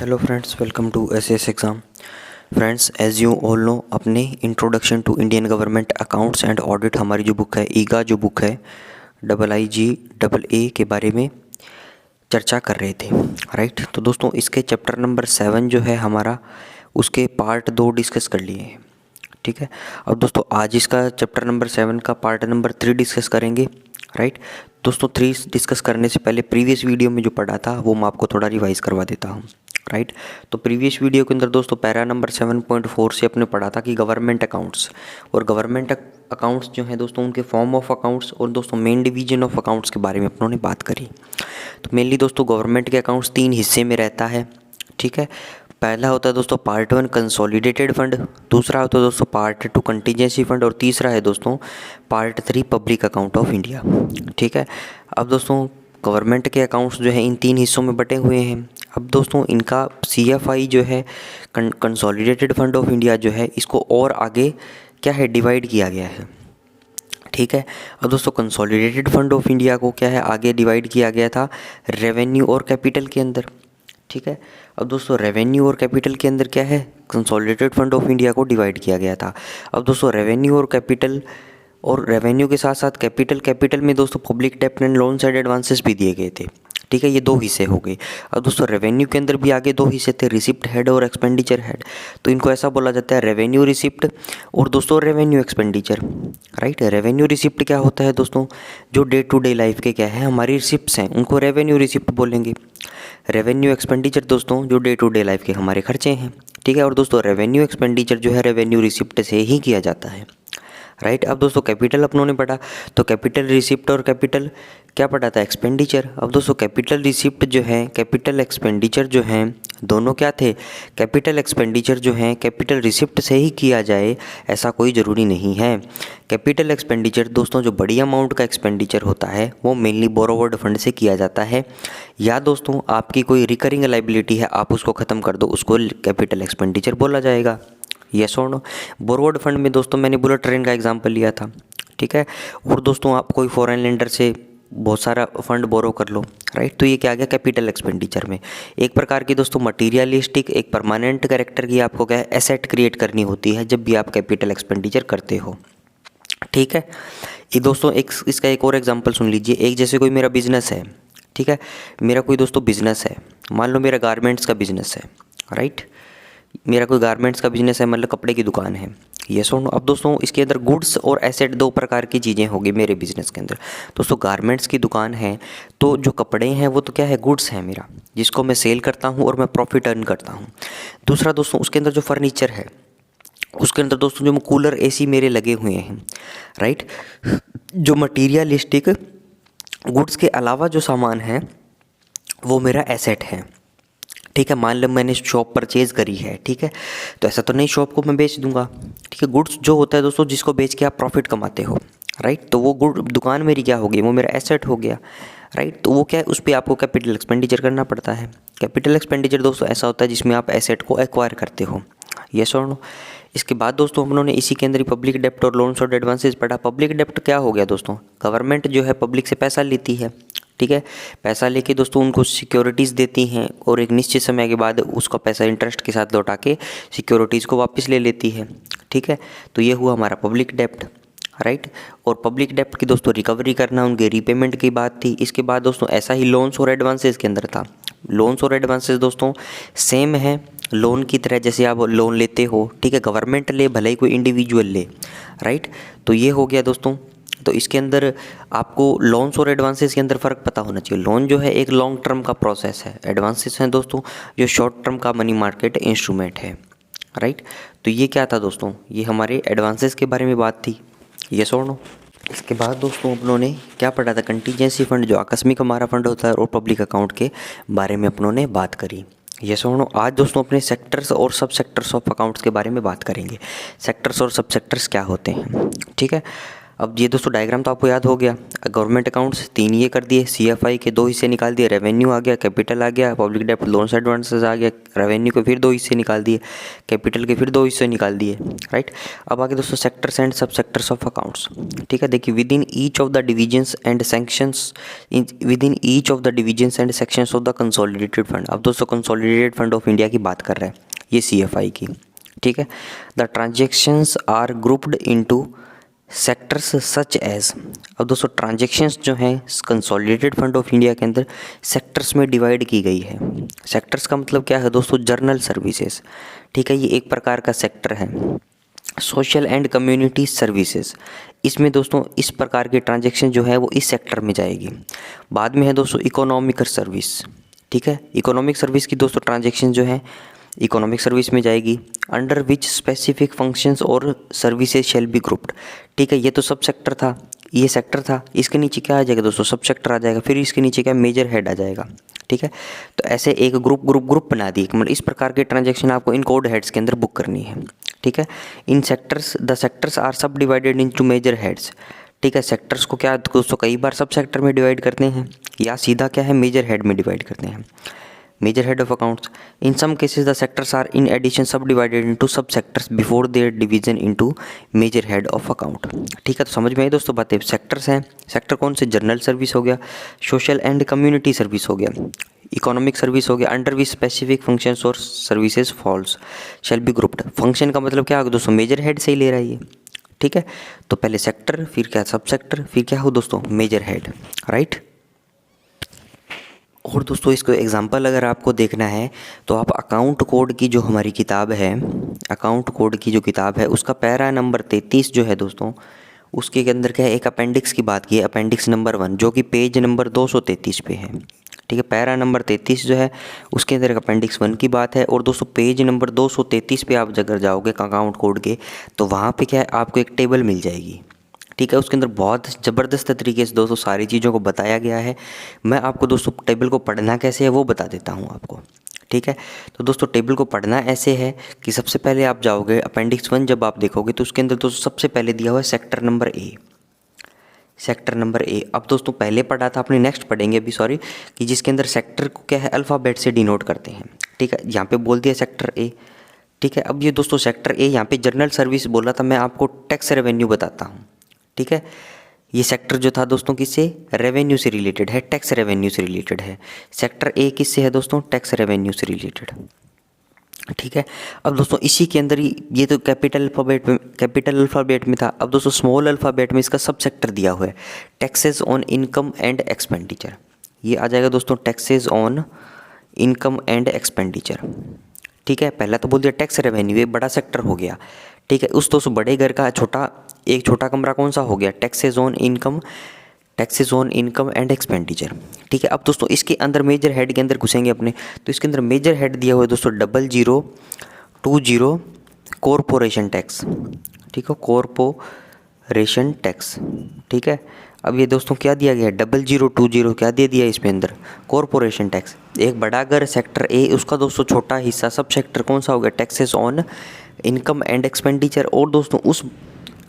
Hello friends, welcome to SS exam. Friends, as you all know, अपने introduction to Indian government accounts and audit हमारी जो book है, ईगा जो book है, IIGAA के बारे में चर्चा कर रहे थे, राइट। तो दोस्तों, इसके चैप्टर नंबर 7 जो है हमारा, उसके पार्ट 2 डिस्कस कर लिए हैं, ठीक है। अब दोस्तों, आज इसका चैप्टर नंबर 7 का पार्ट नंबर 3 डिस्कस करेंगे, राइट। दोस्तों, 3 डिस्कस करने से पहले प्रीवियस वीडियो में जो पढ़ा था वो मैं आपको थोड़ा रिवाइज़ करवा देता हूँ, राइट। तो प्रीवियस वीडियो के अंदर दोस्तों पैरा नंबर 7.4 से अपने पढ़ा था कि गवर्नमेंट अकाउंट्स और गवर्नमेंट अकाउंट्स जो हैं दोस्तों, उनके फॉर्म ऑफ अकाउंट्स और दोस्तों मेन डिवीजन ऑफ अकाउंट्स के बारे में अपनों ने बात करी। तो मेनली दोस्तों गवर्नमेंट के अकाउंट्स 3 हिस्से में रहता है, ठीक है। पहला होता है दोस्तों पार्ट 1 कंसोलिडेटेड फंड, दूसरा होता है दोस्तों पार्ट 2 कंटीजेंसी फंड और तीसरा है दोस्तों part 3 public account of India, ठीक है। अब दोस्तों गवर्नमेंट के अकाउंट्स जो है इन 3 हिस्सों में बटे हुए हैं। अब दोस्तों इनका CFI जो है कंसोलिडेटेड फंड ऑफ इंडिया जो है, इसको और आगे क्या है डिवाइड किया गया है, ठीक है। अब दोस्तों कंसोलिडेटेड फंड ऑफ इंडिया को क्या है आगे डिवाइड किया गया था रेवेन्यू और कैपिटल के अंदर, ठीक है। अब दोस्तों रेवेन्यू और कैपिटल के अंदर क्या है कंसोलिडेटेड फंड ऑफ इंडिया को डिवाइड किया गया था। अब दोस्तों रेवेन्यू और कैपिटल और रेवेन्यू के साथ साथ कैपिटल में दोस्तों पब्लिक डेप्ट एंड लोन्स एंड एडवांसेस भी दिए गए थे, ठीक है। ये 2 हिस्से हो गए। अब दोस्तों रेवेन्यू के अंदर भी आगे 2 हिस्से थे, रिसिप्ट हेड और एक्सपेंडिचर हेड। तो इनको ऐसा बोला जाता है रेवेन्यू रिसिप्ट और दोस्तों revenue expenditure, right. Revenue receipt क्या होता है दोस्तों, जो डे टू डे लाइफ के क्या है हमारी रिसिप्ट्स हैं, उनको रेवेन्यू रिसिप्ट बोलेंगे। रेवेन्यू एक्सपेंडिचर दोस्तों जो डे टू डे लाइफ के हमारे खर्चे हैं, ठीक है। और दोस्तों रेवेन्यू एक्सपेंडिचर जो है रेवेन्यू रिसिप्ट से ही किया जाता है, राइट। अब दोस्तों कैपिटल अपनों ने पढ़ा, तो कैपिटल रिसिप्ट और कैपिटल क्या पढ़ा था एक्सपेंडिचर। अब दोस्तों कैपिटल रिसिप्ट जो है कैपिटल एक्सपेंडिचर जो हैं दोनों क्या थे, कैपिटल एक्सपेंडिचर जो हैं कैपिटल रिसिप्ट से ही किया जाए ऐसा कोई ज़रूरी नहीं है। कैपिटल एक्सपेंडिचर दोस्तों जो बड़ी अमाउंट का एक्सपेंडिचर होता है वो मेनली बोरोवर्ड फंड से किया जाता है, या दोस्तों आपकी कोई रिकरिंग लाइबिलिटी है आप उसको ख़त्म कर दो, उसको कैपिटल एक्सपेंडिचर बोला जाएगा। यस और नो। बोरोवर्ड फंड में दोस्तों मैंने बुलेट ट्रेन का एग्जांपल लिया था, ठीक है। और दोस्तों आप कोई फॉरेन लेंडर से बहुत सारा फंड बोरो कर लो, राइट। तो ये क्या आ गया कैपिटल एक्सपेंडिचर में। एक प्रकार की दोस्तों मटीरियलिस्टिक एक परमानेंट कैरेक्टर की आपको क्या है एसेट क्रिएट करनी होती है जब भी आप कैपिटल एक्सपेंडिचर करते हो, ठीक है। ये दोस्तों इसका एक और एग्जाम्पल सुन लीजिए। एक जैसे कोई मेरा बिजनेस है, ठीक है। मेरा कोई दोस्तों बिजनेस है, मान लो मेरा गारमेंट्स का बिजनेस है, राइट। मेरा कोई गारमेंट्स का बिजनेस है, मतलब कपड़े की दुकान है, ये सुनो। अब दोस्तों इसके अंदर गुड्स और एसेट 2 प्रकार की चीज़ें होगी मेरे बिजनेस के अंदर। दोस्तों गारमेंट्स की दुकान है तो जो कपड़े हैं वो तो क्या है गुड्स है मेरा, जिसको मैं सेल करता हूँ और मैं प्रॉफिट अर्न करता हूँ। दूसरा दोस्तों उसके अंदर जो फर्नीचर है उसके अंदर दोस्तों जो कूलर AC मेरे लगे हुए हैं, राइट। जो मटीरियलिस्टिक गुड्स के अलावा जो सामान है वो मेरा एसेट है, ठीक है। मान लो मैंने शॉप परचेज़ करी है, ठीक है। तो ऐसा तो नहीं शॉप को मैं बेच दूंगा, ठीक है। गुड्स जो होता है दोस्तों जिसको बेच के आप प्रॉफिट कमाते हो, राइट। तो वो दुकान मेरी क्या होगी, वो मेरा एसेट हो गया, राइट। तो वो क्या है उस पर आपको कैपिटल एक्सपेंडिचर करना पड़ता है। कैपिटल एक्सपेंडिचर दोस्तों ऐसा होता है जिसमें आप एसेट को एक्वायर करते हो, यस और नो। इसके बाद दोस्तों हम लोगों ने इसी के अंदर ही पब्लिक डेप्ट और लोन्स और एडवांसेस पढ़ा। पब्लिक डेप्ट क्या हो गया दोस्तों, गवर्नमेंट जो है पब्लिक से पैसा लेती है, ठीक है। पैसा लेके दोस्तों उनको सिक्योरिटीज़ देती हैं और एक निश्चित समय के बाद उसका पैसा इंटरेस्ट के साथ लौटा के सिक्योरिटीज़ को वापस ले लेती है, ठीक है। तो ये हुआ हमारा पब्लिक डेप्ट, राइट। और पब्लिक डेप्ट की दोस्तों रिकवरी करना, उनके रीपेमेंट की बात थी। इसके बाद दोस्तों ऐसा ही लोन्स और एडवांसेस के अंदर था। लोन्स और एडवांसेस दोस्तों सेम है लोन की तरह, जैसे आप लोन लेते हो, ठीक है। गवर्नमेंट ले भले ही कोई इंडिविजुअल ले, राइट। तो ये हो गया दोस्तों। तो इसके अंदर आपको लोन्स और एडवांसेस के अंदर फ़र्क पता होना चाहिए। लोन जो है एक लॉन्ग टर्म का प्रोसेस है, एडवांसेस हैं दोस्तों जो शॉर्ट टर्म का मनी मार्केट इंस्ट्रूमेंट है, राइट। तो ये क्या था दोस्तों, ये हमारे एडवांसेस के बारे में बात थी, यस और नो। इसके बाद दोस्तों अपनों ने क्या पढ़ा था कंटीजेंसी फंड जो आकस्मिक हमारा फंड होता है और पब्लिक अकाउंट के बारे में अपनों ने बात करी, यस और नो। आज दोस्तों अपने सेक्टर्स और सब सेक्टर्स ऑफ अकाउंट्स के बारे में बात करेंगे। सेक्टर्स और सब सेक्टर्स क्या होते हैं, ठीक है। अब ये दोस्तों डायग्राम तो आपको याद हो गया। गवर्नमेंट अकाउंट्स 3 ये कर दिए, सीएफआई के 2 हिस्से निकाल दिए, रेवेन्यू आ गया, कैपिटल आ गया, पब्लिक डेब्ट लोन्स एडवांसेस आ गया, रेवेन्यू के फिर 2 हिस्से निकाल दिए, कैपिटल के फिर 2 हिस्से निकाल दिए, राइट। अब आगे दोस्तों सेक्टर्स एंड सब सेक्टर्स ऑफ अकाउंट्स, ठीक है। देखिए with in each of the divisions and sections, with in each of the divisions and sections of the consolidated fund. अब दोस्तों कंसोलिडेटेड फंड ऑफ इंडिया की बात कर रहे हैं, ये सीएफआई की, ठीक है। The transactions are grouped into sectors such as. अब दोस्तों ट्रांजेक्शन्स जो हैं कंसोलिडेटेड फंड ऑफ इंडिया के अंदर सेक्टर्स में डिवाइड की गई है। सेक्टर्स का मतलब क्या है दोस्तों? जर्नल सर्विसेज, ठीक है, ये एक प्रकार का सेक्टर है। सोशल एंड कम्युनिटी सर्विसेज, इसमें दोस्तों इस प्रकार की ट्रांजेक्शन जो है वो इस सेक्टर में जाएगी। बाद में है दोस्तों इकोनॉमिक सर्विस, ठीक है। इकोनॉमिक सर्विस की दोस्तों ट्रांजेक्शन जो है इकोनॉमिक सर्विस में जाएगी। अंडर विच स्पेसिफिक फंक्शंस और सर्विसेज शैल बी ग्रुप्ड, ठीक है। ये तो सब सेक्टर था, ये सेक्टर था, इसके नीचे क्या आ जाएगा दोस्तों? सब सेक्टर आ जाएगा, फिर इसके नीचे क्या मेजर हेड आ जाएगा, ठीक है। तो ऐसे एक ग्रुप बना दी, मतलब इस प्रकार के ट्रांजेक्शन आपको इन कोड हेड्स के अंदर बुक करनी है, ठीक है। इन सेक्टर्स, द सेक्टर्स आर सब डिवाइडेड इनटू मेजर हेड्स, ठीक है। सेक्टर्स को क्या दोस्तों कई बार सब सेक्टर में डिवाइड करते हैं या सीधा क्या है मेजर हेड में डिवाइड करते हैं, major head of accounts. In some cases the sectors are in addition sub divided into sub sectors before their division into major head of account, ठीक है। तो समझ में आई दोस्तों बातें? सेक्टर्स हैं, सेक्टर कौन से? जनरल सर्विस हो गया, सोशल एंड कम्युनिटी सर्विस हो गया, इकोनॉमिक सर्विस हो गया, अंडर विच स्पेसिफिक फंक्शंस और services falls shall be grouped. Function का मतलब क्या होगा दोस्तों? मेजर हेड से ही ले रहा है ये, ठीक है। तो पहले सेक्टर, फिर क्या सब सेक्टर, फिर क्या हो दोस्तों मेजर हेड, राइट। और दोस्तों इसको एग्जांपल अगर आपको देखना है तो आप अकाउंट कोड की जो हमारी किताब है, अकाउंट कोड की जो किताब है उसका पैरा नंबर 33 जो है दोस्तों, उसके अंदर क्या है एक अपेंडिक्स की बात की है, अपेंडिक्स नंबर 1 जो कि पेज नंबर 233 पे है, ठीक है। पैरा नंबर 33 जो है उसके अंदर एक अपेंडिक्स 1 की बात है। और दोस्तों पेज नंबर 233 पे आप अगर जाओगे अकाउंट कोड के तो वहाँ पे क्या है आपको एक टेबल मिल जाएगी, ठीक है। उसके अंदर बहुत ज़बरदस्त तरीके से दोस्तों सारी चीज़ों को बताया गया है। मैं आपको दोस्तों टेबल को पढ़ना कैसे है वो बता देता हूँ आपको, ठीक है। तो दोस्तों टेबल को पढ़ना ऐसे है कि सबसे पहले आप जाओगे अपेंडिक्स 1 जब आप देखोगे तो उसके अंदर दोस्तों सबसे पहले दिया हुआ है sector number A, sector number A. अब दोस्तों पहले पढ़ा था, अपने नेक्स्ट पढ़ेंगे अभी, सॉरी, कि जिसके अंदर सेक्टर को क्या है अल्फ़ाबेट से डिनोट करते हैं, ठीक है। यहाँ पे बोल दिया सेक्टर ए, ठीक है। अब ये दोस्तों सेक्टर ए यहाँ पे जनरल सर्विस बोला था, मैं आपको टैक्स रेवेन्यू बताता हूँ, ठीक है। ये सेक्टर जो था दोस्तों किससे? रेवेन्यू से रिलेटेड है, टैक्स रेवेन्यू से रिलेटेड है। सेक्टर ए किससे है दोस्तों? टैक्स रेवेन्यू से रिलेटेड, ठीक है। अब दोस्तों इसी के अंदर ही ये तो कैपिटल अल्फ़ाबेट में था। अब दोस्तों स्मॉल अल्फ़ाबेट में इसका सब सेक्टर दिया हुआ है, taxes on income and expenditure. ये आ जाएगा दोस्तों taxes on income and expenditure, ठीक है। पहला तो बोल दिया टैक्स रेवेन्यू, ये बड़ा सेक्टर हो गया, ठीक है। उस दोस्तों बड़े घर का एक छोटा कमरा कौन सा हो गया? Taxes on income and expenditure, ठीक है। अब दोस्तों इसके अंदर मेजर हेड के अंदर घुसेंगे अपने, तो इसके अंदर मेजर हेड दिया हुआ है दोस्तों 0020 कॉरपोरेशन टैक्स, ठीक है, कॉरपोरेशन टैक्स, ठीक है। अब ये दोस्तों क्या दिया गया है? 0020 क्या दे दिया इसमें अंदर? Corporation tax. एक बड़ा घर सेक्टर ए, उसका दोस्तों छोटा हिस्सा सब सेक्टर कौन सा हो गया? Taxes on income and expenditure. और दोस्तों उस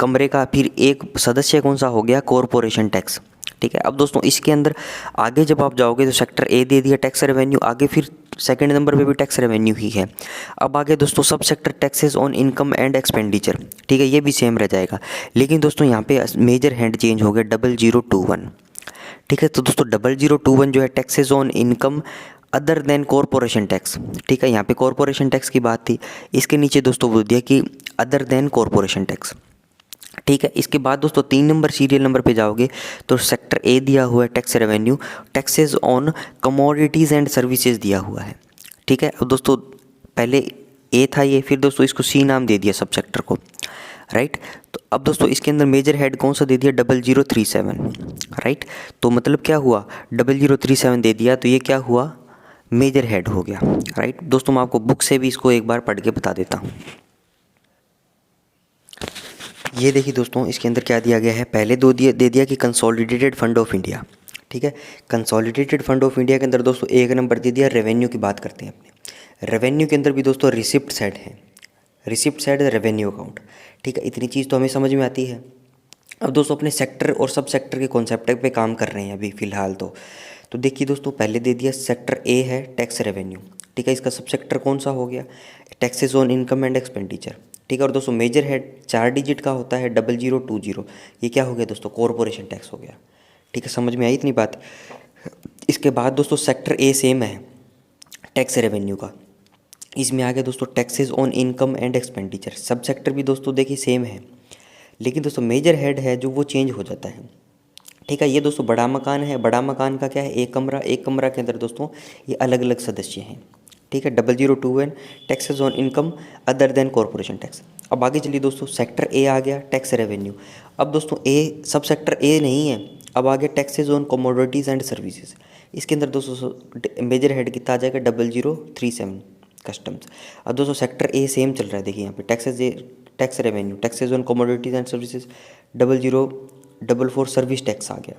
कमरे का फिर एक सदस्य कौन सा हो गया? कॉरपोरेशन टैक्स, ठीक है। अब दोस्तों इसके अंदर आगे जब आप जाओगे तो सेक्टर ए दे दिया टैक्स रेवेन्यू, आगे फिर सेकंड नंबर पे भी टैक्स रेवेन्यू ही है। अब आगे दोस्तों सब sector taxes on income and expenditure, ठीक है, ये भी सेम रह जाएगा। लेकिन दोस्तों यहाँ पे मेजर हेड चेंज हो गया 0021, ठीक है। तो दोस्तों 0021 जो है taxes on income other than corporation tax, ठीक है। यहाँ पे कॉरपोरेशन टैक्स की बात थी, इसके नीचे दोस्तों बोल दिया कि अदर देन कॉरपोरेशन टैक्स, ठीक है। इसके बाद दोस्तों 3 नंबर सीरियल नंबर पे जाओगे तो सेक्टर ए दिया हुआ है tax revenue, taxes on commodities and services दिया हुआ है, ठीक है। अब दोस्तों पहले ए था ये, फिर दोस्तों इसको सी नाम दे दिया सब सेक्टर को, राइट। तो अब दोस्तों इसके अंदर मेजर हेड कौन सा दे दिया? 0037, राइट। तो मतलब क्या हुआ? 0037 दे दिया तो ये क्या हुआ? मेजर हेड हो गया, राइट। दोस्तों मैं आपको बुक से भी इसको एक बार पढ़ के बता देता हूँ। ये देखिए दोस्तों इसके अंदर क्या दिया गया है, पहले दे दिया कि कंसोलिडेटेड फंड ऑफ इंडिया, ठीक है। कंसोलिडेटेड फंड ऑफ इंडिया के अंदर दोस्तों एक नंबर दे दिया रेवेन्यू की बात करते हैं अपने। रेवेन्यू के अंदर भी दोस्तों रिसिप्ट साइड है, रिसिप्ट साइड रेवेन्यू अकाउंट, ठीक है। इतनी चीज़ तो हमें समझ में आती है। अब दोस्तों अपने सेक्टर और सब सेक्टर के कॉन्सेप्ट पे काम कर रहे हैं अभी फ़िलहाल तो देखिए दोस्तों, पहले दे दिया सेक्टर ए है टैक्स रेवेन्यू, ठीक है। इसका सब सेक्टर कौन सा हो गया, taxes on income and expenditure, ठीक है। और दोस्तों मेजर हेड 4 डिजिट का होता है 0020, ये क्या हो गया दोस्तों, कॉरपोरेशन टैक्स हो गया, ठीक है। समझ में आई इतनी बात। इसके बाद दोस्तों सेक्टर ए सेम है टैक्स रेवेन्यू का, इसमें आ गया दोस्तों taxes on income and expenditure. सब सेक्टर भी दोस्तों देखिए सेम है, लेकिन दोस्तों मेजर हेड है जो वो चेंज हो जाता है, ठीक है। ये दोस्तों बड़ा मकान है, बड़ा मकान का क्या है, एक कमरा, एक कमरा के अंदर दोस्तों ये अलग अलग सदस्य हैं, ठीक है। 0021 taxes on income other than corporation tax. अब आगे चलिए दोस्तों, सेक्टर ए आ गया टैक्स रेवेन्यू। अब दोस्तों ए सब सेक्टर ए नहीं है, अब आगे taxes on commodities and services. इसके अंदर दोस्तों मेजर हेड कितना आ जाएगा, 0037 कस्टम्स। अब दोस्तों सेक्टर ए सेम चल रहा है, देखिए यहाँ पे tax revenue, taxes on commodities and services 0044 service tax आ गया,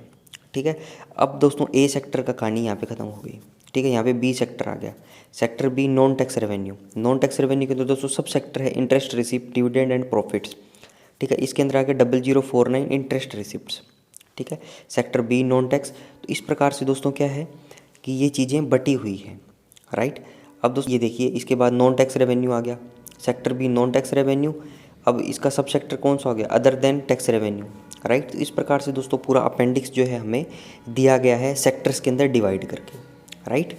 ठीक है। अब दोस्तों ए सेक्टर का कहानी यहाँ पे ख़त्म हो गई, ठीक है। यहाँ पे बी सेक्टर आ गया, sector B non tax revenue. Non tax revenue के अंदर दोस्तों सब सेक्टर है interest receipt, dividend and profits, ठीक है। इसके अंदर आ गया 0049 इंटरेस्ट रिसिप्ट्स, ठीक है। Sector B non tax. तो इस प्रकार से दोस्तों क्या है कि ये चीज़ें बटी हुई हैं, राइट। अब दोस्तों ये देखिए, इसके बाद नॉन टैक्स रेवेन्यू आ गया, sector B non tax revenue. अब इसका सब सेक्टर कौन सा हो गया, other than tax revenue, right. तो इस प्रकार से दोस्तों पूरा अपेंडिक्स जो है हमें दिया गया है सेक्टर्स के अंदर डिवाइड करके, राइट।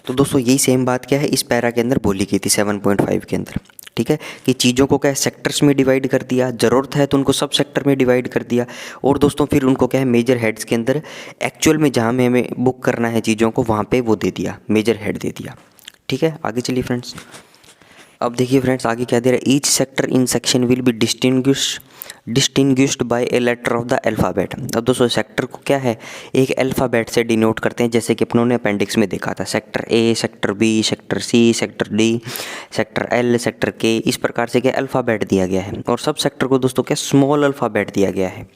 तो दोस्तों यही सेम बात क्या है इस पैरा के अंदर बोली गई थी 7.5 के अंदर, ठीक है, कि चीज़ों को क्या है सेक्टर्स में डिवाइड कर दिया, ज़रूरत है तो उनको सब सेक्टर में डिवाइड कर दिया, और दोस्तों फिर उनको क्या है मेजर हेड्स के अंदर एक्चुअल में जहाँ में हमें बुक करना है चीज़ों को वहाँ पे वो दे दिया, मेजर हेड दे दिया, ठीक है। आगे चलिए फ्रेंड्स, अब देखिए फ्रेंड्स आगे क्या दे रहा है, each sector in section will be distinguished by a letter of the alphabet. अब दोस्तों सेक्टर को क्या है एक अल्फ़ाबेट से डिनोट करते हैं, जैसे कि अपनों ने अपेंडिक्स में देखा था, sector A, sector B, sector C, sector D, sector L, sector K, इस प्रकार से क्या अल्फ़ाबेट दिया गया है। और सब सेक्टर को दोस्तों क्या स्मॉल अल्फ़ाबेट दिया गया है,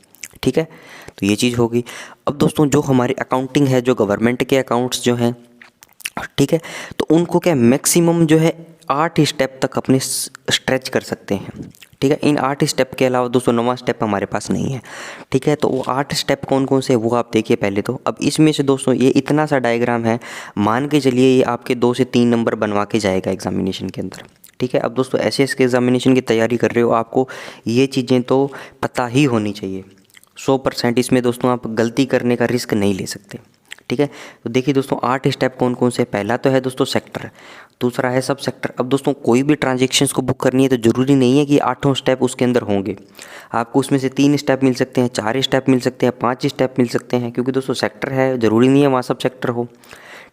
ठीक है। तो ये चीज़ होगी। अब दोस्तों जो हमारी अकाउंटिंग है, जो गवर्नमेंट के अकाउंट्स जो हैं, ठीक है, तो उनको क्या मैक्सिमम जो है 8 स्टेप तक अपने स्ट्रेच कर सकते हैं, ठीक है। इन 8 स्टेप के अलावा दोस्तों 9वां स्टेप हमारे पास नहीं है, ठीक है। तो वो 8 स्टेप कौन कौन से वो आप देखिए पहले तो। अब इसमें से दोस्तों ये इतना सा डायग्राम है, मान के चलिए ये आपके 2 से 3 नंबर बनवा के जाएगा एग्जामिनेशन के अंदर, ठीक है। अब दोस्तों एसएस के एग्जामिनेशन की तैयारी कर रहे हो, आपको ये चीज़ें तो पता ही होनी चाहिए 100%। इसमें दोस्तों आप गलती करने का रिस्क नहीं ले सकते, ठीक है। तो देखिए दोस्तों 8 स्टेप कौन कौन से, पहला तो है दोस्तों सेक्टर, दूसरा है सब सेक्टर। अब दोस्तों कोई भी ट्रांजेक्शन्स को बुक करनी है तो ज़रूरी नहीं है कि 8 स्टेप उसके अंदर होंगे, आपको उसमें से 3 स्टेप मिल सकते हैं, 4 स्टेप मिल सकते हैं, 5 स्टेप मिल सकते हैं, क्योंकि दोस्तों सेक्टर है, ज़रूरी नहीं है वहाँ सब सेक्टर हो,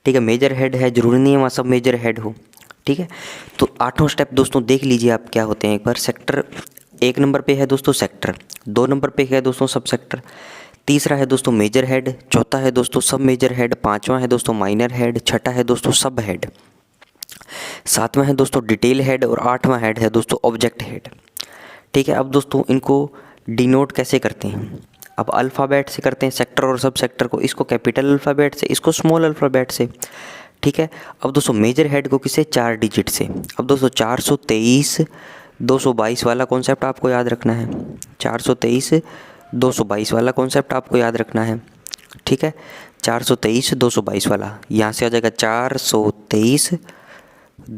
ठीक है। मेजर हेड है, ज़रूरी नहीं है वहाँ सब मेजर हेड हो, ठीक है। तो 8 स्टेप दोस्तों देख लीजिए आप क्या होते हैं एक बार। सेक्टर 1 नंबर पे है दोस्तों सेक्टर, 2 नंबर पे है दोस्तों सब सेक्टर, तीसरा है दोस्तों मेजर हेड, चौथा है दोस्तों सब मेजर हेड, पांचवा है दोस्तों माइनर हेड, छठा है दोस्तों सब हेड, सातवां है दोस्तों डिटेल हेड, और आठवां हेड है दोस्तों ऑब्जेक्ट हेड, ठीक है। अब दोस्तों इनको डिनोट कैसे करते हैं, अब अल्फ़ाबेट से करते हैं सेक्टर और सब सेक्टर को, इसको कैपिटल अल्फ़ाबेट से, इसको स्मॉल अल्फ़ाबेट से, ठीक है। अब दोस्तों मेजर हेड को किसे 4 डिजिट से। अब दोस्तों 423 222 वाला कॉन्सेप्ट आपको याद रखना है, 423 222 वाला कॉन्सेप्ट आपको याद रखना है, ठीक है। 423 222 वाला यहाँ से आ जाएगा 423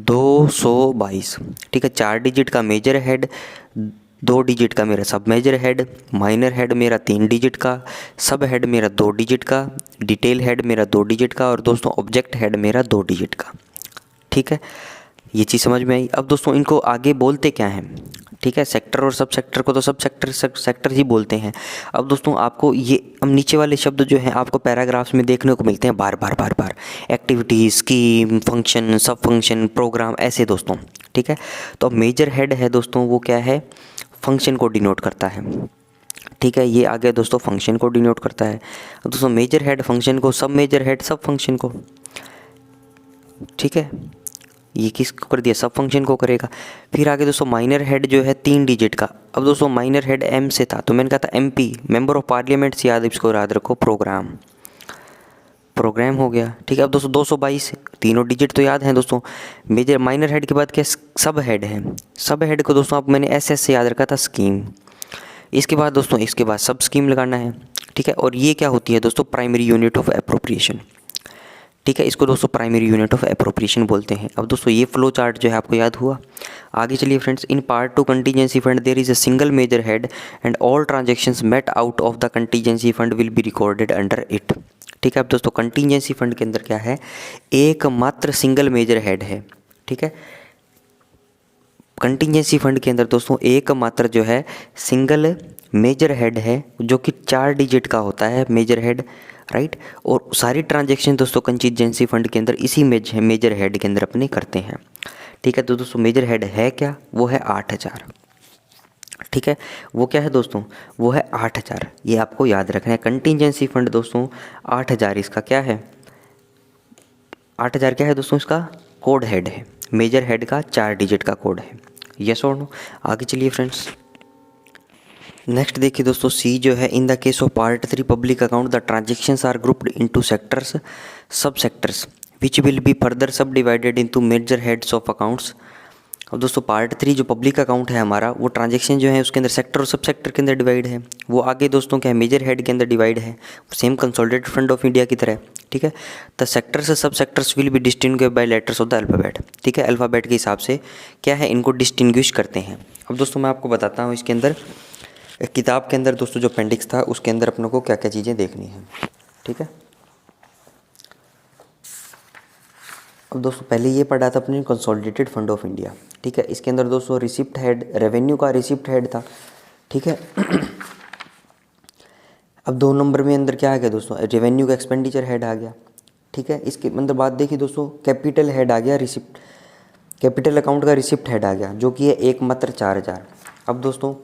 222, ठीक है। 4 डिजिट का मेजर हेड, 2 डिजिट का मेरा सब मेजर हेड, माइनर हेड मेरा 3 डिजिट का, सब हेड मेरा 2 डिजिट का, डिटेल हेड मेरा 2 डिजिट का, और दोस्तों ऑब्जेक्ट हेड मेरा 2 डिजिट का, ठीक है। ये चीज़ समझ में आई। अब दोस्तों इनको आगे बोलते क्या हैं, ठीक है। सेक्टर और सब सेक्टर को तो सब सेक्टर ही बोलते हैं। अब दोस्तों आपको ये हम नीचे वाले शब्द जो हैं आपको पैराग्राफ्स में देखने को मिलते हैं बार बार, activity, scheme, function, sub function, programme, ऐसे दोस्तों, ठीक है। तो अब मेजर हेड है दोस्तों वो क्या है, फंक्शन को डिनोट करता है, ठीक है। ये आ गया दोस्तों फंक्शन को डिनोट करता है। अब दोस्तों मेजर हेड फंक्शन को, सब मेजर हेड सब फंक्शन को, ठीक है। ये किसको कर दिया, सब फंक्शन को करेगा। फिर आगे दोस्तों माइनर हेड जो है 3 डिजिट का। अब दोस्तों माइनर हेड एम से था तो मैंने कहा था एमपी, मेंबर ऑफ पार्लियामेंट से, याद इसको याद रखो, प्रोग्राम हो गया। ठीक है, अब दोस्तों 222 तीनों डिजिट तो याद हैं दोस्तों। मेजर माइनर हेड के बाद क्या सब हेड है। सब हेड को दोस्तों आप मैंने एस से याद रखा था स्कीम। इसके बाद दोस्तों इसके बाद सब स्कीम लगाना है। ठीक है, और ये क्या होती है दोस्तों प्राइमरी यूनिट ऑफ एप्रोप्रिएशन। ठीक है, इसको दोस्तों प्राइमरी यूनिट ऑफ एप्रोप्रिएशन बोलते हैं। अब दोस्तों ये फ्लो चार्ट जो है आपको याद हुआ। आगे चलिए friends, in part two contingency fund there is a single major head and all transactions met out of the contingency fund will be recorded under it. ठीक है, अब दोस्तों कंटीजेंसी फंड के अंदर क्या है, एकमात्र सिंगल मेजर हेड है। ठीक है, कंटीजेंसी फंड के अंदर दोस्तों एकमात्र जो है सिंगल मेजर हेड है जो कि 4 डिजिट का होता है मेजर हेड, राइट। और सारी ट्रांजैक्शन दोस्तों कंटीजेंसी फंड के अंदर इसी मेजर हेड के अंदर अपने करते हैं। ठीक है, तो दोस्तों मेजर हेड है क्या, वो है 8000। ठीक है, वो क्या है दोस्तों, वो है 8000। ये आपको याद रखना है। कंटीजेंसी फंड दोस्तों 8000 इसका क्या है, 8000 क्या है दोस्तों, इसका कोड हेड है। मेजर हेड का 4 डिजिट का कोड है। यस और नो। आगे चलिए फ्रेंड्स, नेक्स्ट देखिए दोस्तों, सी जो है, in the case of part 3 public account the transactions are grouped into sectors sub sectors which will be further sub divided into major heads of accounts. अब दोस्तों पार्ट 3 जो पब्लिक अकाउंट है हमारा, वो ट्रांजेक्शन जो है उसके अंदर सेक्टर और सब सेक्टर के अंदर डिवाइड है। वो आगे दोस्तों क्या है, मेजर हेड के अंदर डिवाइड है, same consolidated fund of India की तरह। ठीक है, the sectors sub sectors will be distinguished bye letters of the alphabet. ठीक है, अल्फ़ाबेट के हिसाब से क्या है, इनको डिस्टिंग्विश करते हैं। अब दोस्तों मैं आपको बताता हूँ, इसके अंदर एक किताब के अंदर दोस्तों जो अपेंडिक्स था उसके अंदर अपनों को क्या क्या चीज़ें देखनी है। ठीक है, अब दोस्तों पहले ये पढ़ा था अपने कंसोलिडेटेड फंड ऑफ इंडिया। ठीक है, इसके अंदर दोस्तों रिसिप्ट हेड, रेवेन्यू का रिसिप्ट हेड था। ठीक है, अब 2 नंबर में अंदर क्या आ गया दोस्तों, रेवेन्यू का एक्सपेंडिचर हेड आ गया। ठीक है, इसके अंदर बात देखिए दोस्तों, कैपिटल हेड आ गया, रिसिप्ट कैपिटल अकाउंट का रिसिप्ट हेड आ गया जो कि है एकमात्र 4000। अब दोस्तों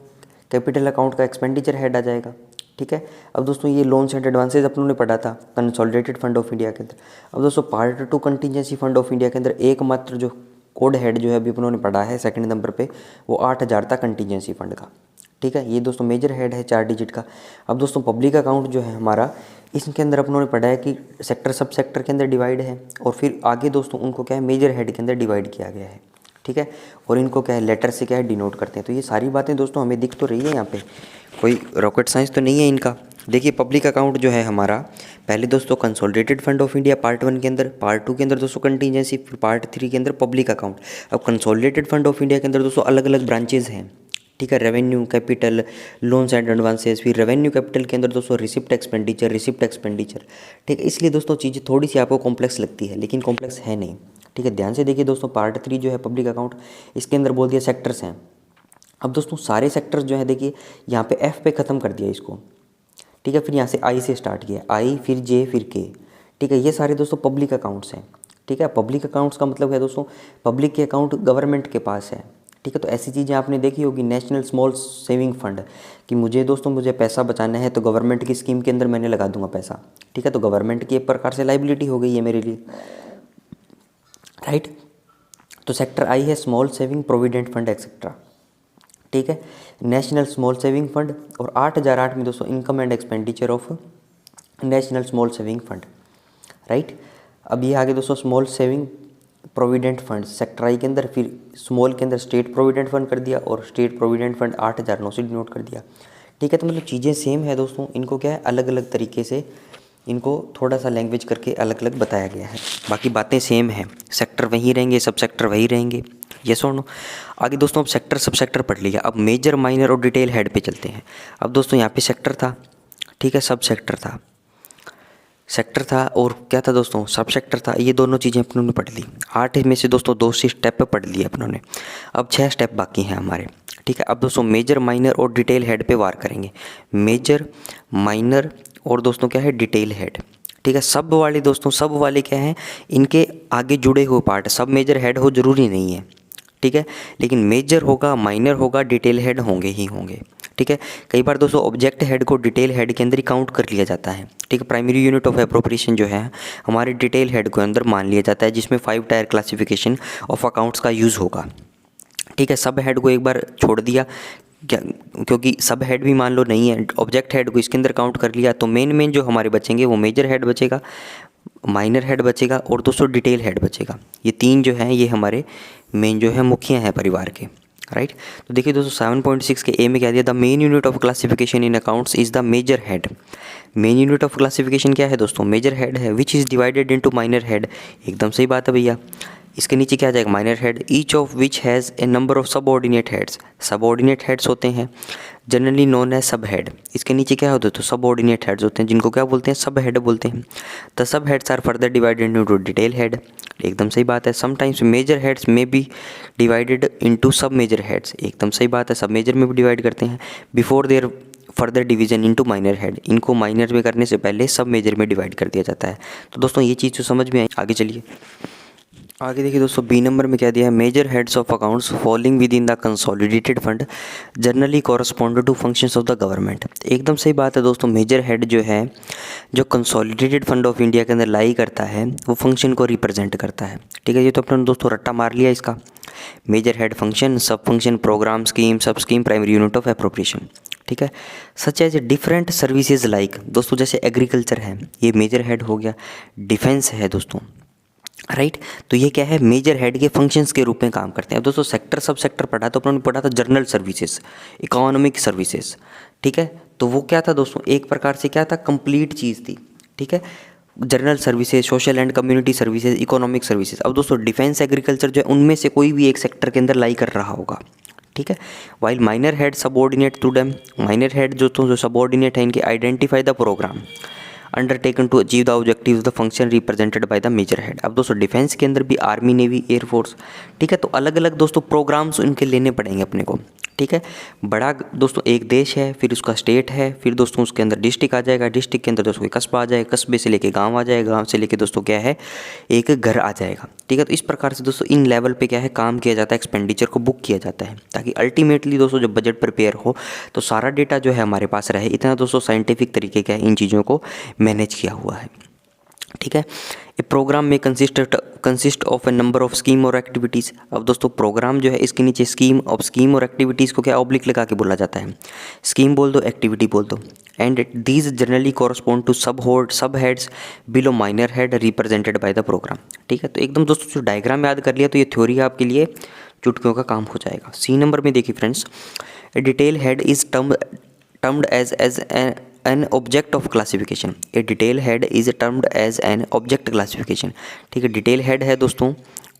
कैपिटल अकाउंट का एक्सपेंडिचर हेड आ जाएगा। ठीक है, अब दोस्तों ये लोन्स एंड एडवांसेज अपनों ने पढ़ा था कंसोलिडेटेड फंड ऑफ इंडिया के अंदर। अब दोस्तों part 2 contingency fund of India के अंदर एकमात्र जो कोड हेड जो है अभी अपनों ने पढ़ा है सेकंड नंबर पे, वो 8000 था कंटीजेंसी फंड का। ठीक है, ये दोस्तों मेजर हेड है 4 डिजिट का। अब दोस्तों पब्लिक अकाउंट जो है हमारा, इसके अंदर अपनों ने पढ़ा है कि सेक्टर सब सेक्टर के अंदर डिवाइड है, और फिर आगे दोस्तों उनको क्या है, मेजर हेड के अंदर डिवाइड किया गया है। ठीक है, और इनको क्या है, लेटर से क्या है, डिनोट करते हैं। तो ये सारी बातें दोस्तों हमें दिख तो रही है यहाँ पे, कोई रॉकेट साइंस तो नहीं है इनका। देखिए पब्लिक अकाउंट जो है हमारा, पहले दोस्तों consolidated fund of India part 1 के अंदर, पार्ट 2 के अंदर दोस्तों कंटीजेंसी, फिर पार्ट 3 के अंदर पब्लिक अकाउंट। अब कंसोलिडेटेड फंड ऑफ इंडिया के अंदर दोस्तों अलग अलग ब्रांचेज हैं। ठीक है, revenue, capital, loans and advances, फिर रेवेन्यू कैपिटल के अंदर दोस्तों रिसिप्ट एक्सपेंडिचर। ठीक है, इसलिए दोस्तों चीज़ें थोड़ी सी आपको कॉम्प्लेक्स लगती है, लेकिन कॉम्प्लेक्स है नहीं। ठीक है, ध्यान से देखिए दोस्तों, पार्ट 3 जो है पब्लिक अकाउंट, इसके अंदर बोल दिया सेक्टर्स हैं। अब दोस्तों सारे सेक्टर्स जो है देखिए यहाँ पे एफ पे ख़त्म कर दिया इसको। ठीक है, फिर यहाँ से आई से स्टार्ट किया, आई फिर जे फिर के। ठीक है, ये सारे दोस्तों पब्लिक अकाउंट्स हैं। ठीक है, पब्लिक अकाउंट्स का मतलब है दोस्तों पब्लिक के अकाउंट गवर्नमेंट के पास है। ठीक है, तो ऐसी चीज़ें आपने देखी होगी, नेशनल स्मॉल सेविंग फंड, कि मुझे पैसा बचाना है तो गवर्नमेंट की स्कीम के अंदर मैंने लगा दूंगा पैसा। ठीक है, तो गवर्नमेंट की एक प्रकार से लाइबिलिटी हो गई है मेरे लिए, राइट। तो सेक्टर आई है small saving provident fund etcetera. ठीक है, नेशनल स्मॉल सेविंग फंड, और 8008 में दोस्तों income and expenditure of national small saving fund, right. अब ये आगे दोस्तों small saving provident fund sector आई के अंदर, फिर स्मॉल के अंदर स्टेट प्रोविडेंट फंड कर दिया, और स्टेट प्रोविडेंट फंड 8009 से डिनोट कर दिया। ठीक है, तो मतलब चीज़ें सेम है दोस्तों, इनको क्या है अलग अलग तरीके से, इनको थोड़ा सा लैंग्वेज करके अलग अलग बताया गया है, बाकी बातें सेम हैं। सेक्टर वहीं रहेंगे, सब सेक्टर वहीं रहेंगे। यस और नो। आगे दोस्तों अब सेक्टर सब सेक्टर पढ़ लिया, अब मेजर माइनर और डिटेल हेड पे चलते हैं। अब दोस्तों यहाँ पे सेक्टर था, ठीक है, सब सेक्टर था और क्या था दोस्तों, सब सेक्टर था। ये दोनों चीज़ें अपनों ने पढ़ ली। 8 में से दोस्तों 2 स्टेप पे पढ़ लिए अपनों ने, अब 6 स्टेप बाकी हैं हमारे। ठीक है, अब दोस्तों मेजर माइनर और डिटेल हेड पे वार करेंगे। मेजर माइनर और दोस्तों क्या है, डिटेल हेड। ठीक है, सब वाले दोस्तों, सब वाले क्या हैं, इनके आगे जुड़े हुए पार्ट, सब मेजर हेड हो जरूरी नहीं है। ठीक है, लेकिन मेजर होगा, माइनर होगा, डिटेल हेड होंगे ही होंगे। ठीक है, कई बार दोस्तों ऑब्जेक्ट हेड को डिटेल हेड के अंदर ही काउंट कर लिया जाता है। ठीक है, प्राइमरी यूनिट ऑफ एप्रोप्रिएशन जो है हमारे डिटेल हेड को अंदर मान लिया जाता है, जिसमें 5 टायर क्लासिफिकेशन ऑफ अकाउंट्स का यूज़ होगा। ठीक है, सब हेड को एक बार छोड़ दिया क्या, क्योंकि सब हेड भी मान लो नहीं है, ऑब्जेक्ट हेड को इसके अंदर काउंट कर लिया, तो मेन जो हमारे बचेंगे वो मेजर हेड बचेगा, माइनर हेड बचेगा और दोस्तों डिटेल हेड बचेगा। ये तीन जो हैं ये हमारे मेन जो है मुखिया हैं परिवार के, राइट। तो देखिए दोस्तों 7.6 के ए में क्या दिया, the main unit of classification in accounts is the major head. Main unit of classification क्या है दोस्तों, मेजर हेड है, which is divided into minor head. एकदम सही बात है भैया। इसके नीचे क्या आ जाएगा, minor head, each of which has a number of subordinate heads. Subordinate heads होते हैं जनरली नोन है सब हेड। इसके नीचे क्या होते हैं, तो सबऑर्डिनेट हेड्स होते हैं जिनको क्या बोलते हैं, सब हेड बोलते हैं। The sub heads are further divided into detail head. एकदम सही बात है। समटाइम्स मेजर हेड्स में be divided into sub major heads. एकदम सही बात है, सब मेजर में भी डिवाइड करते हैं। Before their further division into minor head, इनको माइनर में करने से पहले सब मेजर में डिवाइड कर दिया जाता है। तो दोस्तों ये चीज़ तो समझ में आई। आगे चलिए, आगे देखिए दोस्तों बी नंबर में क्या दिया है, major heads of accounts falling within the consolidated fund generally correspond to functions of the government. एकदम सही बात है दोस्तों, मेजर हेड जो है जो कंसोलिडेटेड फंड ऑफ इंडिया के अंदर लाई करता है वो फंक्शन को रिप्रेजेंट करता है। ठीक है, ये तो अपने दोस्तों रट्टा मार लिया इसका। Major head function, sub function, programme, scheme, sub scheme, primary unit of appropriation. ठीक है, such as different services like, दोस्तों जैसे एग्रीकल्चर है ये मेजर हेड हो गया, डिफेंस है दोस्तों, राइट। तो ये क्या है, मेजर हेड के फंक्शंस के रूप में काम करते हैं। अब दोस्तों सेक्टर सब सेक्टर पढ़ा तो अपने पढ़ा था जनरल सर्विसेज, इकोनॉमिक सर्विसेज। ठीक है, तो वो क्या था दोस्तों, एक प्रकार से क्या था, कंप्लीट चीज़ थी। ठीक है, general services, social and community services, economic services. अब दोस्तों डिफेंस, एग्रीकल्चर जो है उनमें से कोई भी एक सेक्टर के अंदर लाई कर रहा होगा। ठीक है, while minor head subordinate to them, minor head जो सबऑर्डिनेट है इनके identify the programme undertaken to achieve the objective the function represented by the major head. अब दोस्तों डिफेंस के अंदर भी आर्मी, नेवी, एयरफोर्स। ठीक है, तो अलग अलग दोस्तों प्रोग्राम्स उनके लेने पड़ेंगे अपने को। ठीक है, बड़ा दोस्तों एक देश है, फिर उसका स्टेट है, फिर दोस्तों उसके अंदर डिस्ट्रिक्ट आ जाएगा, डिस्ट्रिक्ट के अंदर दोस्तों कोई कस्बा आ जाएगा, कस्बे से लेके गांव आ जाएगा, गांव से लेके दोस्तों क्या है एक घर आ जाएगा। ठीक है, तो इस प्रकार से दोस्तों इन लेवल पे क्या है काम किया जाता है, एक्सपेंडिचर को बुक किया जाता है, ताकि अल्टीमेटली दोस्तों जब बजट प्रिपेयर हो तो सारा डेटा जो है हमारे पास रहे। इतना दोस्तों साइंटिफिक तरीके का इन चीज़ों को मैनेज किया हुआ है। ठीक है, ए प्रोग्राम में consist of A number of scheme और एक्टिविटीज़। अब दोस्तों प्रोग्राम जो है इसके नीचे स्कीम और एक्टिविटीज़ को क्या ऑब्लिक लगा के बोला जाता है, स्कीम बोल दो, एक्टिविटी बोल दो। And these generally correspond to sub heads below minor head represented by the program. ठीक है, तो एकदम दोस्तों जो डायग्राम याद कर लिया तो ये थ्योरी आपके लिए चुटकियों का काम हो जाएगा। सी नंबर में देखिए friends, a detail head is termed as an object of classification। a detail head is termed as an object classification। ठीक है, डिटेल हेड है दोस्तों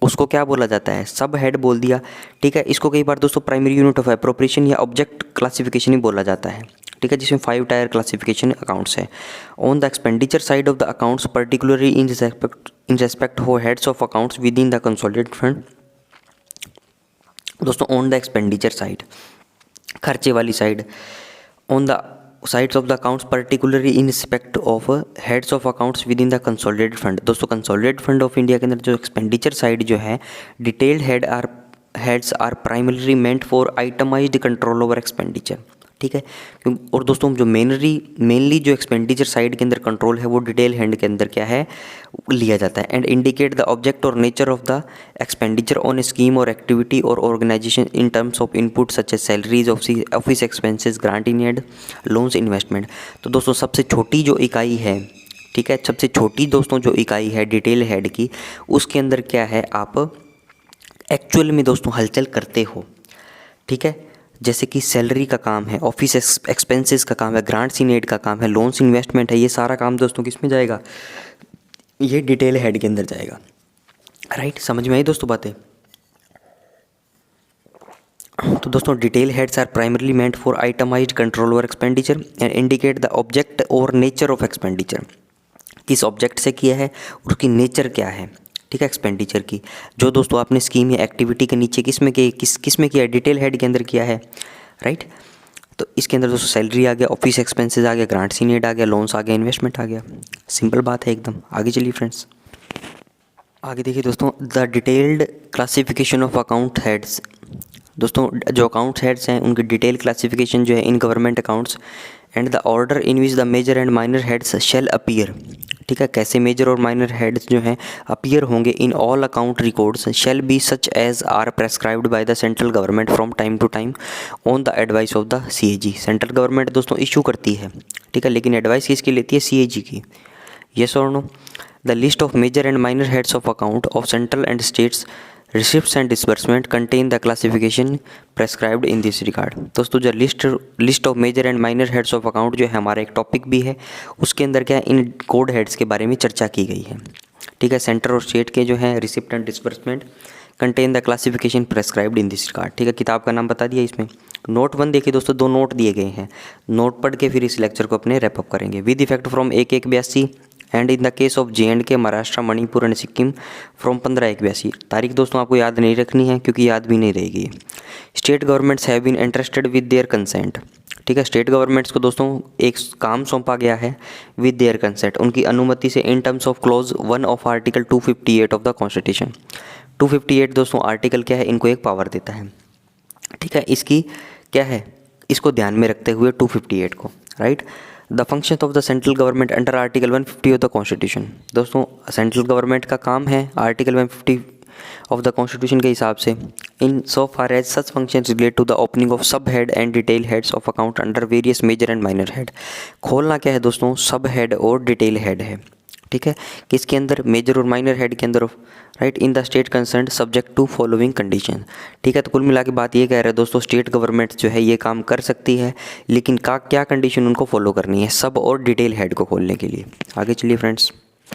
उसको क्या बोला जाता है, सब हेड बोल दिया। ठीक है, इसको कई बार दोस्तों प्राइमरी यूनिट ऑफ एप्रोप्रिएशन या ऑब्जेक्ट क्लासिफिकेशन ही बोला जाता है। ठीक है, जिसमें 5 टायर क्लासिफिकेशन अकाउंट्स है। On the expenditure side of the accounts particularly in respect हो heads of accounts within the consolidated fund. दोस्तों ऑन द एक्सपेंडिचर साइड, खर्चे वाली side, on the sides of the accounts particularly in respect of heads of accounts within the consolidated fund. दोस्तों consolidated fund of India के अंदर जो expenditure side जो है, detailed heads are primarily meant for itemised control over expenditure. ठीक है, और दोस्तों जो मेनली जो एक्सपेंडिचर साइड के अंदर कंट्रोल है वो डिटेल हेड के अंदर क्या है लिया जाता है। एंड इंडिकेट द ऑब्जेक्ट और nature of the expenditure on a scheme और एक्टिविटी और organisation in terms of input such as salaries, office expenses, grant in aid, loans, investment. तो दोस्तों सबसे छोटी जो इकाई है, ठीक है, सबसे छोटी दोस्तों जो इकाई है डिटेल हेड की, उसके अंदर क्या है आप एक्चुअल में दोस्तों हलचल करते हो। ठीक है, जैसे कि सैलरी का काम है, ऑफिस एक्सपेंसेस का काम है, ग्रांट्स इन एड का काम है, लोन्स, इन्वेस्टमेंट है, ये सारा काम दोस्तों किस में जाएगा, ये डिटेल हेड के अंदर जाएगा। राइट, समझ में आई दोस्तों बातें। तो दोस्तों detail heads are primarily meant for itemised control over expenditure and indicate the object और नेचर ऑफ एक्सपेंडिचर। किस ऑब्जेक्ट से किया है, उसकी नेचर क्या है। ठीक है, एक्सपेंडिचर की जो दोस्तों आपने स्कीम या एक्टिविटी के नीचे किस में किया है, डिटेल हेड के अंदर किया है। राइट, तो इसके अंदर दोस्तों सैलरी आ गया, ऑफिस एक्सपेंसेस आ गया, ग्रांट्स इन एड आ गया, लोन्स आ गया, इन्वेस्टमेंट आ गया। सिंपल बात है एकदम। आगे चलिए फ्रेंड्स, आगे देखिए दोस्तों, the detailed classification of account heads. दोस्तों जो अकाउंट हेड्स हैं उनकी डिटेल क्लासिफिकेशन जो है in government accounts and the order in which the major and minor heads shall appear. ठीक है, कैसे मेजर और माइनर हेड्स जो हैं अपीयर होंगे in all account records shall be such as are prescribed by the central government from time to time on the advice of the CAG। Central government दोस्तों issue करती है, ठीक है, लेकिन एडवाइस किसकी लेती है, CAG की। येस और no. The list of major and minor heads of account of central and states receipts and disbursement contain the classification prescribed in this regard. दोस्तों जो list of major and minor heads of account जो है हमारा एक topic भी है, उसके अंदर क्या है, इन कोड हेड्स के बारे में चर्चा की गई है। ठीक है, सेंटर और स्टेट के जो है receipt and disbursement contain the classification prescribed in this regard. ठीक है, किताब का नाम बता दिया इसमें। नोट 1 देखिए दोस्तों, 2 नोट दिए गए हैं, नोट पढ़ के फिर इस लेक्चर को अपने रैप अप करेंगे। With effect from 1/1/82 and in the case of JNK, Maharashtra, Manipur and Sikkim from 15/1/82। तारीख दोस्तों आपको याद नहीं रखनी है क्योंकि याद भी नहीं रहेगी। State governments have been interested with their consent. ठीक है, स्टेट गवर्नमेंट्स को दोस्तों एक काम सौंपा गया है विद देयर कंसेंट, उनकी अनुमति से, इन terms of clause 1 of article 258 of the constitution. 258 दोस्तों आर्टिकल क्या है, इनको एक पावर देता है। ठीक है, इसकी क्या है, इसको ध्यान में रखते हुए 258 को, right. The function of the central government under article 150 of the constitution. दोस्तों सेंट्रल गवर्नमेंट का काम है आर्टिकल 150 ऑफ द कॉन्स्टिट्यूशन के हिसाब से, in so far as such function relate to the opening of sub head and detail heads of account under various major and minor head. खोलना क्या है दोस्तों, सब हेड और डिटेल हेड है। ठीक है, किसके अंदर, मेजर और माइनर हेड के अंदर, right, in the state concern subject to following condition. ठीक है, तो कुल मिला के बात ये कह रहे हैं दोस्तों, स्टेट गवर्नमेंट जो है ये काम कर सकती है, लेकिन क्या कंडीशन उनको फॉलो करनी है सब और डिटेल हेड को खोलने के लिए। आगे चलिए फ्रेंड्स।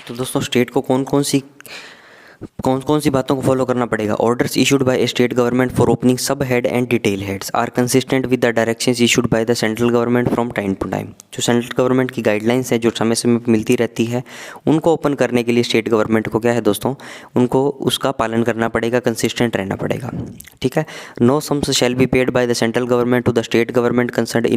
तो दोस्तों स्टेट को कौन कौन सी बातों को फॉलो करना पड़ेगा। Orders issued by state government for opening sub head and detail heads are consistent with the directions issued by the central government from time to time. जो सेंट्रल गवर्नमेंट की गाइडलाइंस है जो समय समय पर मिलती रहती है, उनको ओपन करने के लिए स्टेट गवर्नमेंट को क्या है दोस्तों, उनको उसका पालन करना पड़ेगा, कंसिस्टेंट रहना पड़ेगा। ठीक है, no sums shall be paid by the central government to the state government concerned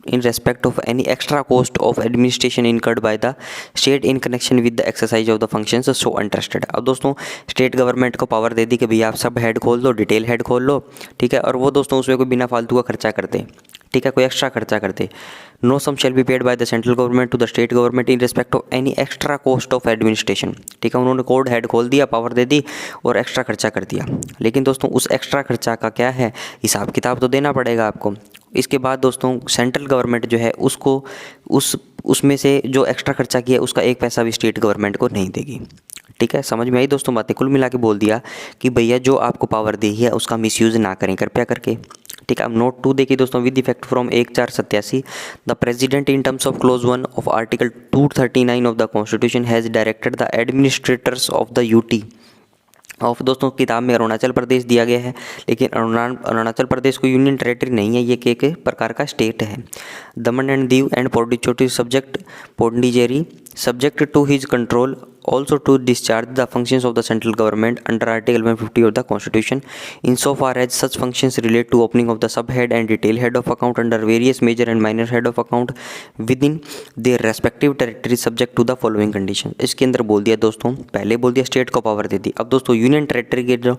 in respect of any extra cost of administration incurred by the state in connection with the exercise of the functions so interested। अब दोस्तों state government को power दे दी कि भैया आप सब head खोल दो, detail head खोल लो। ठीक है, और वो दोस्तों उसमें कोई बिना फालतू का खर्चा करते, ठीक है, कोई एक्स्ट्रा खर्चा करते। No sum shall be paid by the central government to the state government in respect of any extra cost of administration. ठीक है, उन्होंने कोड हेड खोल दिया, पावर दे दी और एक्स्ट्रा खर्चा कर दिया, लेकिन दोस्तों उस एक्स्ट्रा खर्चा का क्या है, हिसाब किताब तो देना पड़ेगा आपको। इसके बाद दोस्तों सेंट्रल गवर्नमेंट जो है उसको उसमें से जो एक्स्ट्रा खर्चा किया उसका एक पैसा भी स्टेट गवर्नमेंट को नहीं देगी। ठीक है, समझ में आई दोस्तों बातें। कुल मिला के बोल दिया कि भैया जो आपको पावर दी है उसका मिसयूज़ ना करें कृपया करके। ठीक है, अब नोट 2 देखिए दोस्तों, with effect from 1/4/87 the president in terms of close 1 of article 239 of the constitution has directed the administrators of the UT of. दोस्तों किताब में अरुणाचल प्रदेश दिया गया है, लेकिन अरुणाचल प्रदेश को यूनियन टेरेटरी नहीं है, ये एक प्रकार का स्टेट है। Daman and Diu and Pondicherry subject to his control also to discharge the functions of the central government under Article 150 of the Constitution insofar as such functions relate to opening of the subhead and detail head of account under various major and minor head of account within their respective territory subject to the following condition। इसके अंदर बोल दिया दोस्तों, पहले बोल दिया state को power दे दी, अब दोस्तों यूनियन टेरेटरी के जो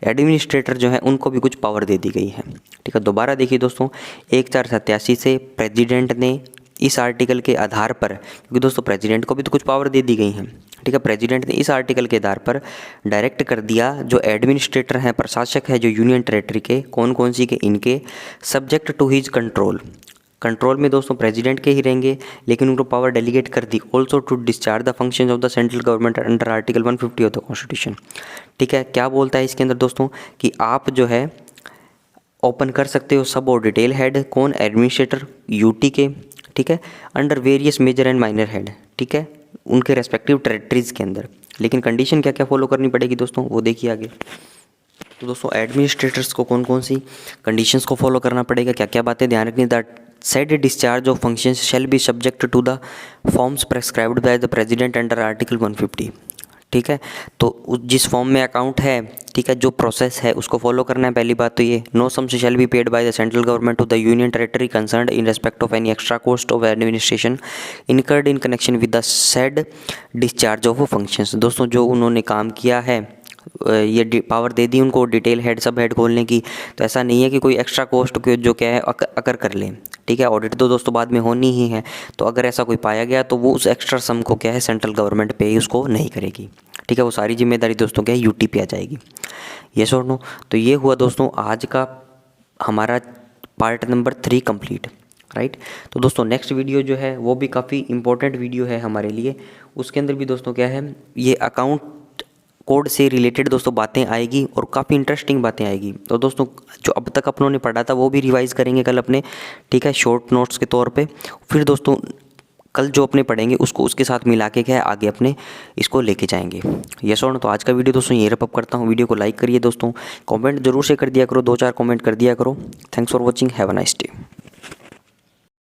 एडमिनिस्ट्रेटर जो है उनको भी कुछ पावर दे दी गई है। ठीक है, दोबारा देखिए दोस्तों, 1/4/87 से प्रेसिडेंट ने इस आर्टिकल के आधार पर, क्योंकि दोस्तों प्रेसिडेंट को भी तो कुछ पावर दे दी गई हैं। ठीक है, प्रेसिडेंट ने इस आर्टिकल के आधार पर डायरेक्ट कर दिया जो एडमिनिस्ट्रेटर हैं, प्रशासक है जो यूनियन टेरेटरी के, कौन सी के, इनके सब्जेक्ट टू हिज कंट्रोल में दोस्तों प्रेसिडेंट के ही रहेंगे, लेकिन उनको पावर डेलीगेट कर दी also to discharge the functions of the central government under article 150 of the constitution. ठीक है, क्या बोलता है इसके अंदर दोस्तों कि आप जो है ओपन कर सकते हो सब और डिटेल हेड, कौन, एडमिनिस्ट्रेटर UT के, ठीक है, under various major and minor head, ठीक है, उनके रेस्पेक्टिव टेरिटरीज के अंदर, लेकिन कंडीशन क्या क्या फॉलो करनी पड़ेगी दोस्तों वो देखिए आगे। तो दोस्तों एडमिनिस्ट्रेटर्स को कौन सी कंडीशंस को फॉलो करना पड़ेगा, क्या क्या बातें ध्यान रखनी। That said discharge of functions shall be subject to the forms prescribed by the president under article 150। ठीक है, तो जिस फॉर्म में अकाउंट है, ठीक है, जो प्रोसेस है उसको फॉलो करना है। पहली बात तो ये, no sums shall be paid by the central government to the union territory concerned in respect of any extra cost of administration incurred in connection with the said discharge of functions. दोस्तों जो उन्होंने काम किया है, ये power दे दी उनको detail head सब head खोलने की, तो ऐसा नहीं है कि कोई एक्स्ट्रा कॉस्ट जो क्या है अकर कर लें। ठीक है, ऑडिट तो दोस्तों बाद में होनी ही है, तो अगर ऐसा कोई पाया गया तो वो उस एक्स्ट्रा सम को क्या है सेंट्रल गवर्नमेंट पे उसको नहीं करेगी। ठीक है, वो सारी जिम्मेदारी दोस्तों क्या है UT पे आ जाएगी। यस और नो। तो ये हुआ दोस्तों आज का हमारा पार्ट नंबर 3 कंप्लीट। राइट। तो दोस्तों नेक्स्ट वीडियो जो है वो भी काफ़ी इंपॉर्टेंट वीडियो है हमारे लिए। उसके अंदर भी दोस्तों क्या है, ये अकाउंट कोड से रिलेटेड दोस्तों बातें आएगी और काफ़ी इंटरेस्टिंग बातें आएगी। तो दोस्तों जो अब तक अपनों ने पढ़ा था वो भी रिवाइज़ करेंगे कल अपने, ठीक है, शॉर्ट नोट्स के तौर पे। फिर दोस्तों कल जो अपने पढ़ेंगे उसको उसके साथ मिला के क्या है आगे अपने इसको लेके जाएंगे। यस और नो। तो आज का वीडियो दोस्तों यही रैप अप करता हूँ। वीडियो को लाइक करिए दोस्तों, कमेंट जरूर से कर दिया करो, 2-4 कमेंट कर दिया करो। Thanks for watching, have a nice day.